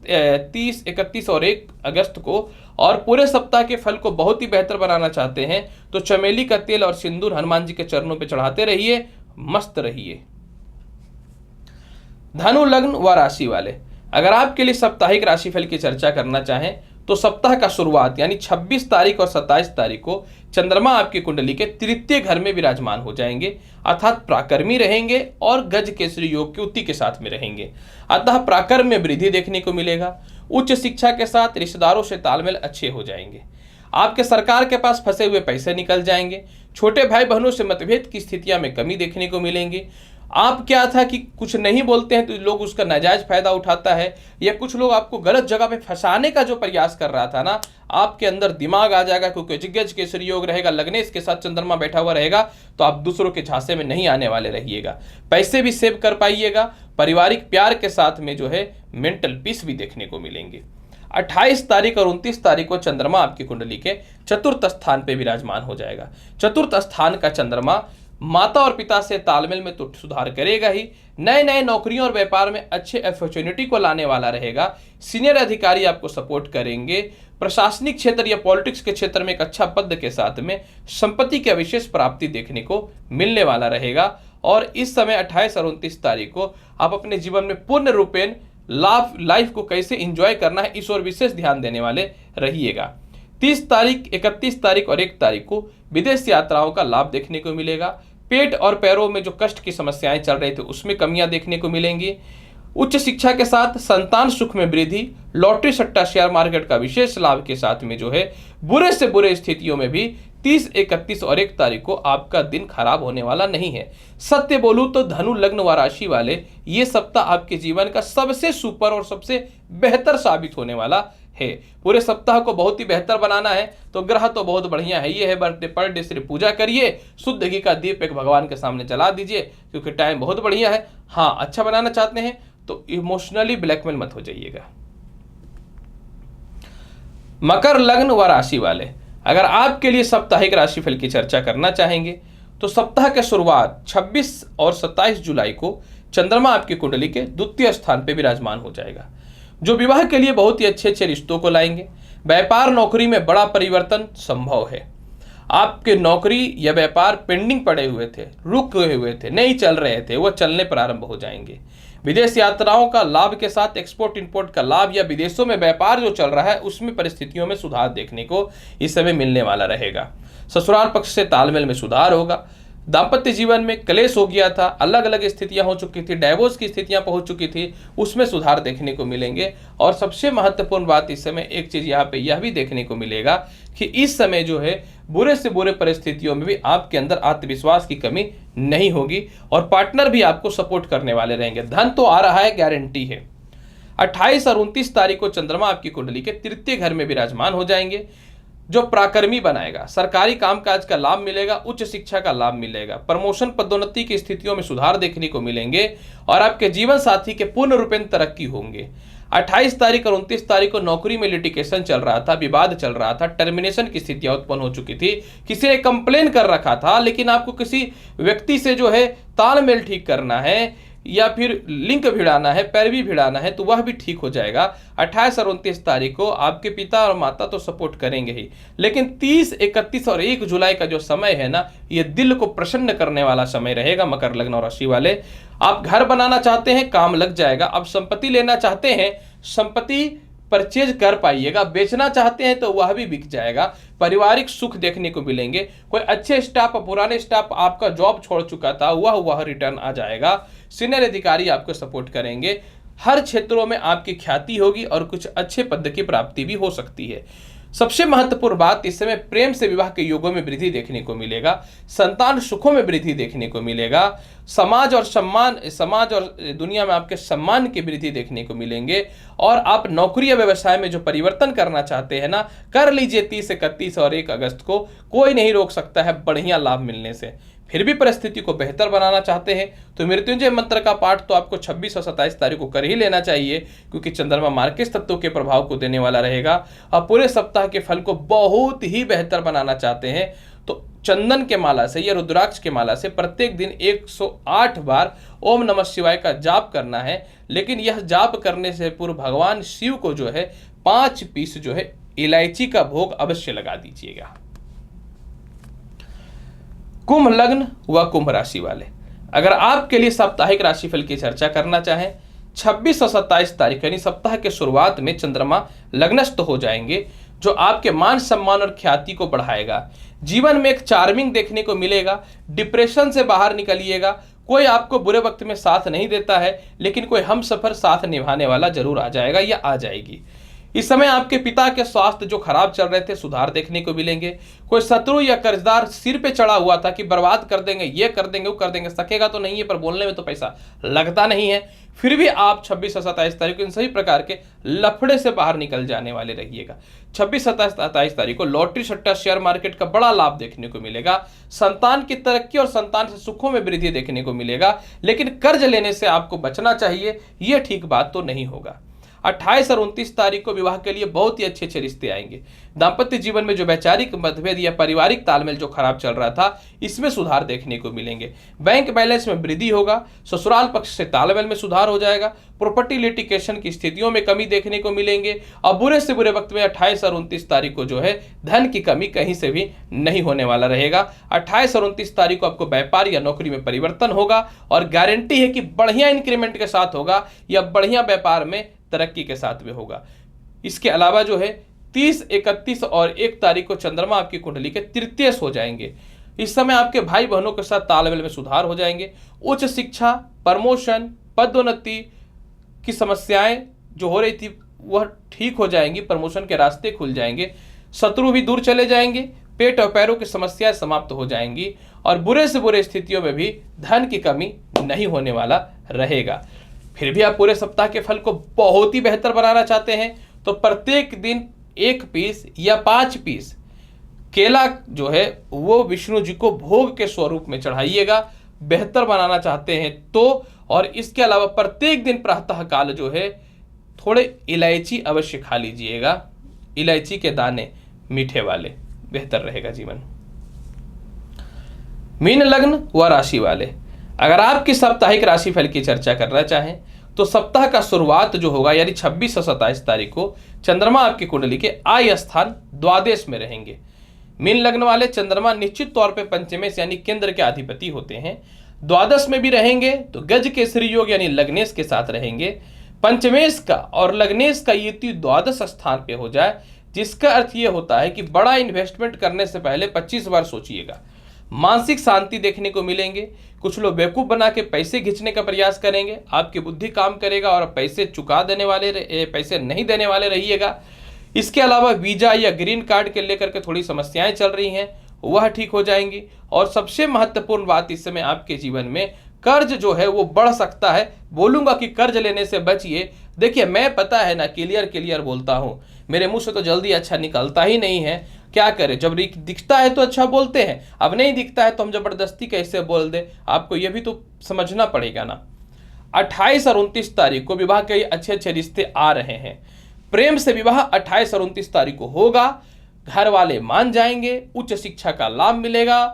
30, 31 और 1 अगस्त को। और पूरे सप्ताह के फल को बहुत ही बेहतर बनाना चाहते हैं तो चमेली का तेल और सिंदूर हनुमान जी के चरणों पर चढ़ाते रहिए, मस्त रहिए। धनु लग्न व राशि वाले, अगर आपके लिए साप्ताहिक राशिफल की चर्चा करना चाहें तो सप्ताह का शुरुआत यानी 26 तारीख और 27 तारीख को चंद्रमा आपकी कुंडली के तृतीय घर में विराजमान हो जाएंगे, अर्थात प्राकर्मी रहेंगे और गज केसरी योग की युति के साथ में रहेंगे। अतः प्राकर्म में वृद्धि देखने को मिलेगा। उच्च शिक्षा के साथ रिश्तेदारों से तालमेल अच्छे हो जाएंगे। आपके सरकार के पास फंसे हुए पैसे निकल जाएंगे। छोटे भाई बहनों से मतभेद की स्थितियां में कमी देखने को मिलेंगी। आप क्या था कि कुछ नहीं बोलते हैं तो लोग उसका नाजायज फायदा उठाता है, या कुछ लोग आपको गलत जगह पे फंसाने का जो प्रयास कर रहा था ना, आपके अंदर दिमाग आ जाएगा क्योंकि गज केसरी योग रहेगा, लग्नेश के साथ चंद्रमा बैठा हुआ रहेगा तो आप दूसरों के झांसे में नहीं आने वाले रहिएगा। पैसे भी सेव कर पाइएगा। पारिवारिक प्यार के साथ में जो है मेंटल पीस भी देखने को मिलेंगे। 28 तारीख और 29 तारीख को चंद्रमा आपकी कुंडली के चतुर्थ स्थान पे विराजमान हो जाएगा। चतुर्थ स्थान का चंद्रमा माता और पिता से तालमेल में तो सुधार करेगा ही, नए नए नौकरियों और व्यापार में अच्छे अपॉर्चुनिटी को लाने वाला रहेगा। सीनियर अधिकारी आपको सपोर्ट करेंगे। प्रशासनिक क्षेत्र या पॉलिटिक्स के क्षेत्र में एक अच्छा पद के साथ में संपत्ति की विशेष प्राप्ति देखने को मिलने वाला रहेगा। और इस समय 28 और 29 तारीख को आप अपने जीवन में पूर्ण रूपेण लाइफ को कैसे एंजॉय करना है इस ओर विशेष ध्यान देने वाले रहिएगा। 30 तारीख, 31 तारीख और 1 तारीख को विदेश यात्राओं का लाभ देखने को मिलेगा। पेट और पैरों में जो कष्ट की समस्याएं चल रही थी उसमें कमियां देखने को मिलेंगी। उच्च शिक्षा के साथ संतान सुख में वृद्धि, लॉटरी सट्टा शेयर मार्केट का विशेष लाभ के साथ में जो है बुरे से बुरे स्थितियों में भी 30, 31 और 1 तारीख को आपका दिन खराब होने वाला नहीं है। सत्य बोलूं तो धनु लग्न व राशि वाले ये सप्ताह आपके जीवन का सबसे सुपर और सबसे बेहतर साबित होने वाला है। पूरे सप्ताह को बहुत ही बेहतर बनाना है तो ग्रह तो बहुत बढ़िया है, ये है बर्थडे पर डे सिर्फ पूजा करिए, शुद्ध घी का दीप एक भगवान के सामने जला दीजिए क्योंकि टाइम बहुत बढ़िया है। हाँ, अच्छा बनाना चाहते हैं तो इमोशनली ब्लैकमेल मत हो जाइएगा। मकर लग्न व राशि वाले, अगर आपके लिए साप्ताहिक राशिफल की चर्चा करना चाहेंगे तो सप्ताह के शुरुआत 26 और 27 जुलाई को चंद्रमा आपकी कुंडली के द्वितीय स्थान पर विराजमान हो जाएगा, जो विवाह के लिए बहुत ही अच्छे अच्छे रिश्तों को लाएंगे। व्यापार नौकरी में बड़ा परिवर्तन संभव है। आपके नौकरी या व्यापार पेंडिंग पड़े हुए थे, रुक गए हुए थे, नहीं चल रहे थे, वो चलने प्रारंभ हो जाएंगे। विदेश यात्राओं का लाभ के साथ एक्सपोर्ट इंपोर्ट का लाभ या विदेशों में व्यापार जो चल रहा है उसमें परिस्थितियों में सुधार देखने को इस समय मिलने वाला रहेगा। ससुराल पक्ष से तालमेल में सुधार होगा। दाम्पत्य जीवन में क्लेश हो गया था, अलग अलग स्थितियां हो चुकी थी, डाइवोर्स की स्थितियां पहुंच चुकी थी, उसमें सुधार देखने को मिलेंगे। और सबसे महत्वपूर्ण बात इस समय एक चीज यहाँ पे यह भी देखने को मिलेगा कि इस समय जो है बुरे से बुरे परिस्थितियों में भी आपके अंदर आत्मविश्वास की कमी नहीं होगी और पार्टनर भी आपको सपोर्ट करने वाले रहेंगे। धन तो आ रहा है, गारंटी है। 28 और 29 तारीख को चंद्रमा आपकी कुंडली के तृतीय घर में विराजमान हो जाएंगे, जो प्राकर्मी बनाएगा। सरकारी कामकाज का लाभ मिलेगा, उच्च शिक्षा का लाभ मिलेगा, प्रमोशन पदोन्नति की स्थितियों में सुधार देखने को मिलेंगे और आपके जीवन साथी के पूर्ण रूपेण तरक्की होंगे। 28 तारीख और 29 तारीख को नौकरी में लिटिगेशन चल रहा था, विवाद चल रहा था, टर्मिनेशन की स्थितियां उत्पन्न हो चुकी थी, किसी ने कंप्लेन कर रखा था, लेकिन आपको किसी व्यक्ति से जो है तालमेल ठीक करना है या फिर लिंक भिड़ाना है, पैरवी भिड़ाना है तो वह भी ठीक हो जाएगा। 28 और 29 तारीख को आपके पिता और माता तो सपोर्ट करेंगे ही, लेकिन 30, 31 और 1 जुलाई का जो समय है ना, ये दिल को प्रसन्न करने वाला समय रहेगा। मकर लग्न और राशि वाले, आप घर बनाना चाहते हैं, काम लग जाएगा। आप संपत्ति लेना चाहते हैं, संपत्ति परचेज कर पाइएगा। बेचना चाहते हैं तो वह भी बिक जाएगा। पारिवारिक सुख देखने को मिलेंगे। कोई अच्छे स्टाफ, पुराने स्टाफ आपका जॉब छोड़ चुका था, वह रिटर्न आ जाएगा। सीनियर अधिकारी आपको सपोर्ट करेंगे। हर क्षेत्रों में आपकी ख्याति होगी और कुछ अच्छे पद की प्राप्ति भी हो सकती है। सबसे महत्वपूर्ण बात, इस समय प्रेम से विवाह के योगों में वृद्धि देखने को मिलेगा, संतान सुखों में वृद्धि देखने को मिलेगा, समाज और दुनिया में आपके सम्मान की वृद्धि देखने को मिलेंगे। और आप नौकरी या व्यवसाय में जो परिवर्तन करना चाहते हैं ना, कर लीजिए 30, 31 और 1 अगस्त को, कोई नहीं रोक सकता है बढ़िया लाभ मिलने से। फिर भी परिस्थिति को बेहतर बनाना चाहते हैं तो मृत्युंजय मंत्र का पाठ तो आपको 26 और 27 तारीख को कर ही लेना चाहिए, क्योंकि चंद्रमा मार्केश तत्व के प्रभाव को देने वाला रहेगा। और पूरे सप्ताह के फल को बहुत ही बेहतर बनाना चाहते हैं तो चंदन के माला से या रुद्राक्ष के माला से प्रत्येक दिन 108 बार ओम नमः शिवाय का जाप करना है। लेकिन यह जाप करने से पूर्व भगवान शिव को जो है 5 पीस जो है इलायची का भोग अवश्य लगा दीजिएगा। कुंभ लग्न व कुंभ राशि वाले, अगर आपके लिए साप्ताहिक राशिफल की चर्चा करना चाहें, 26 और 27 तारीख यानी सप्ताह के शुरुआत में चंद्रमा लग्नस्थ हो जाएंगे, जो आपके मान सम्मान और ख्याति को बढ़ाएगा। जीवन में एक चार्मिंग देखने को मिलेगा, डिप्रेशन से बाहर निकलिएगा। कोई आपको बुरे वक्त में साथ नहीं देता है, लेकिन कोई हमसफर साथ निभाने वाला जरूर आ जाएगा या आ जाएगी। इस समय आपके पिता के स्वास्थ्य जो खराब चल रहे थे, सुधार देखने को मिलेंगे। कोई शत्रु या कर्जदार सिर पे चढ़ा हुआ था कि बर्बाद कर देंगे, ये कर देंगे, वो कर देंगे, सकेगा तो नहीं है, पर बोलने में तो पैसा लगता नहीं है, फिर भी आप 26 और 27 तारीख को इन सभी प्रकार के लफड़े से बाहर निकल जाने वाले रहिएगा। 26, 27 तारीख को लॉटरी, सट्टा, शेयर मार्केट का बड़ा लाभ देखने को मिलेगा। संतान की तरक्की और संतान से सुखों में वृद्धि देखने को मिलेगा, लेकिन कर्ज लेने से आपको बचना चाहिए, यह ठीक बात तो नहीं होगा। 28 और 29 तारीख को विवाह के लिए बहुत ही अच्छे अच्छे रिश्ते आएंगे। दाम्पत्य जीवन में जो वैचारिक मतभेद या पारिवारिक तालमेल जो खराब चल रहा था, इसमें सुधार देखने को मिलेंगे। बैंक बैलेंस में वृद्धि होगा, ससुराल पक्ष से तालमेल में सुधार हो जाएगा, प्रॉपर्टी लिटिगेशन की स्थितियों में कमी देखने को मिलेंगे। और बुरे से बुरे वक्त में 28 और 29 तारीख को जो है धन की कमी कहीं से भी नहीं होने वाला रहेगा। 28 और 29 तारीख को आपको व्यापार या नौकरी में परिवर्तन होगा और गारंटी है कि बढ़िया इंक्रीमेंट के साथ होगा या बढ़िया व्यापार में तरक्की के साथ में होगा। इसके अलावा जो है 30, 31 और 1 तारीख को चंद्रमा आपकी कुंडली के तृतीय हो जाएंगे। इस समय आपके भाई बहनों के साथ तालमेल में सुधार हो जाएंगे। उच्च शिक्षा, प्रमोशन, पदोन्नति की समस्याएं जो हो रही थी वह ठीक हो जाएंगी, प्रमोशन के रास्ते खुल जाएंगे, शत्रु भी दूर चले जाएंगे, पेट और पैरों की समस्याएं समाप्त हो जाएंगी और बुरे से बुरे स्थितियों में भी धन की कमी नहीं होने वाला रहेगा। फिर भी आप पूरे सप्ताह के फल को बहुत ही बेहतर बनाना चाहते हैं तो प्रत्येक दिन 1 पीस या 5 पीस केला जो है वो विष्णु जी को भोग के स्वरूप में चढ़ाइएगा, बेहतर बनाना चाहते हैं तो। और इसके अलावा प्रत्येक दिन प्रातः काल जो है थोड़े इलायची अवश्य खा लीजिएगा, इलायची के दाने मीठे वाले, बेहतर रहेगा जीवन। मीन लग्न व राशि वाले, अगर आपकी साप्ताहिक राशिफल की चर्चा करना चाहें तो सप्ताह का शुरुआत जो होगा यानी 26 और 27 तारीख को चंद्रमा आपकी कुंडली के आय स्थान द्वादश में रहेंगे। मीन लग्न वाले चंद्रमा निश्चित तौर पे पंचमेश यानी केंद्र के अधिपति होते हैं। द्वादश में भी रहेंगे तो गज केसरी योग यानी लग्नेश के साथ रहेंगे। पंचमेश का और लग्नेश का युति द्वादश स्थान पे हो जाए, जिसका अर्थ ये होता है कि बड़ा इन्वेस्टमेंट करने से पहले 25 बार सोचिएगा। मानसिक शांति देखने को मिलेंगे। कुछ लोग बेवकूफ बना के पैसे खींचने का प्रयास करेंगे, आपकी बुद्धि काम करेगा और पैसे चुका देने वाले, पैसे नहीं देने वाले रहिएगा। इसके अलावा वीजा या ग्रीन कार्ड के लेकर के थोड़ी समस्याएं चल रही हैं, वह ठीक हो जाएंगी। और सबसे महत्वपूर्ण बात, इस समय आपके जीवन में कर्ज जो है वो बढ़ सकता है। बोलूंगा कि कर्ज लेने से बचिए। देखिए, मैं पता है ना क्लियर बोलता हूँ, मेरे मुंह से तो जल्दी अच्छा निकलता ही नहीं है, क्या करें। जब दिखता है तो अच्छा बोलते हैं, अब नहीं दिखता है तो हम जबरदस्ती कैसे बोल दे, आपको यह भी तो समझना पड़ेगा ना। 28 और 29 तारीख को विवाह के अच्छे अच्छे रिश्ते आ रहे हैं। प्रेम से विवाह 28 और 29 तारीख को होगा। घर वाले मान जाएंगे, उच्च शिक्षा का लाभ मिलेगा,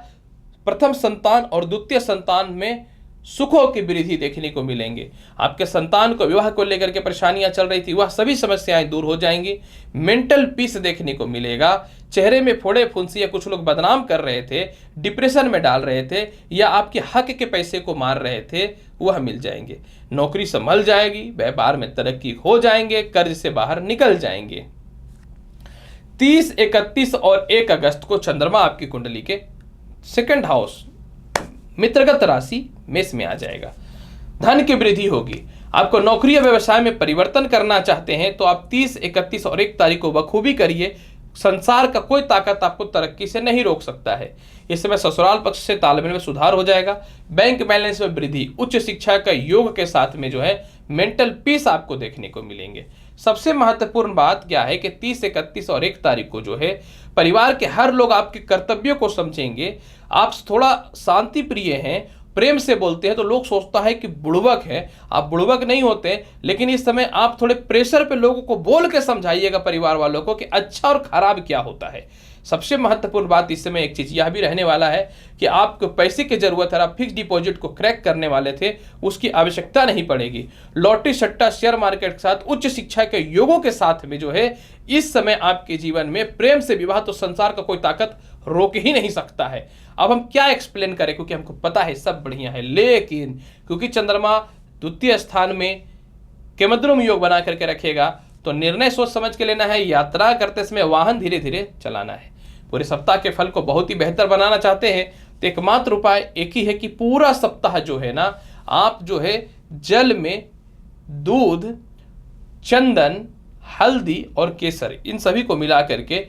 प्रथम संतान और द्वितीय संतान में सुखों की वृद्धि देखने को मिलेंगे। आपके संतान को विवाह को लेकर के परेशानियां चल रही थी, वह सभी समस्याएं दूर हो जाएंगी। मेंटल पीस देखने को मिलेगा। चेहरे में फोड़े फुंसी या कुछ लोग बदनाम कर रहे थे, डिप्रेशन में डाल रहे थे या आपके हक के पैसे को मार रहे थे, वह मिल जाएंगे। नौकरी संभल जाएगी, व्यापार में तरक्की हो जाएंगे, कर्ज से बाहर निकल जाएंगे। 30, 31 और 1 अगस्त को चंद्रमा आपकी कुंडली के 2nd हाउस मित्रगत राशि मेष में आ जाएगा। धन की वृद्धि होगी। आपको नौकरी या व्यवसाय में परिवर्तन करना चाहते हैं तो आप 30, 31 और 1 तारीख को बखूबी करिए। संसार का कोई ताकत आपको तरक्की से नहीं रोक सकता है। इस समय ससुराल पक्ष से तालमेल में सुधार हो जाएगा, बैंक बैलेंस में वृद्धि, उच्च शिक्षा का योग के साथ में जो है मेंटल पीस आपको देखने को मिलेंगे। सबसे महत्वपूर्ण बात क्या है कि 30, 31 और 1 तारीख को जो है परिवार के हर लोग आपके कर्तव्यों को समझेंगे। आप थोड़ा शांति प्रिय हैं, प्रेम से बोलते हैं तो लोग सोचता है कि बुड़बक है, आप बुड़बक नहीं होते। लेकिन इस समय आप थोड़े प्रेशर पे लोगों को बोल के समझाइएगा परिवार वालों को कि अच्छा और खराब क्या होता है। सबसे महत्वपूर्ण बात इस समय एक चीज यह भी रहने वाला है कि आपको पैसे की जरूरत है, आप फिक्स डिपॉजिट को क्रैक करने वाले थे, उसकी आवश्यकता नहीं पड़ेगी। लॉटरी, सट्टा, शेयर मार्केट के साथ उच्च शिक्षा के योगों के साथ में जो है इस समय आपके जीवन में प्रेम से विवाह तो संसार का कोई ताकत रोक ही नहीं सकता है। अब हम क्या एक्सप्लेन करें, क्योंकि हमको पता है सब बढ़िया है, लेकिन क्योंकि चंद्रमा द्वितीय स्थान में केमद्रुम योग बना करके रखेगा तो निर्णय सोच समझ के लेना है। यात्रा करते समय वाहन धीरे धीरे चलाना है। पूरे सप्ताह के फल को बहुत ही बेहतर बनाना चाहते हैं तो एकमात्र उपाय एक ही है कि पूरा सप्ताह जो है ना आप जो है जल में दूध, चंदन, हल्दी और केसर इन सभी को मिला करके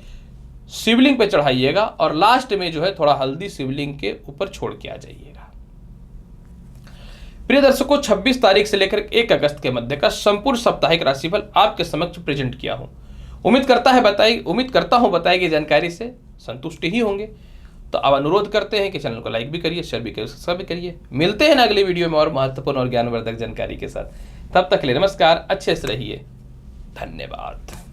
शिवलिंग पे चढ़ाइएगा और लास्ट में जो है थोड़ा हल्दी शिवलिंग के ऊपर छोड़ के आ जाइएगा। प्रिय दर्शकों, 26 तारीख से लेकर 1 अगस्त के मध्य का संपूर्ण साप्ताहिक राशिफल आपके समक्ष प्रेजेंट किया हूं। उम्मीद करता हूं बताई गई जानकारी से संतुष्ट ही होंगे। तो अब अनुरोध करते हैं कि चैनल को लाइक भी करिए, शेयर भी करिए, सब्सक्राइब भी करिए। मिलते हैं ना अगले वीडियो में और महत्वपूर्ण और ज्ञानवर्धक जानकारी के साथ। तब तक के लिए नमस्कार, अच्छे से रहिए, धन्यवाद।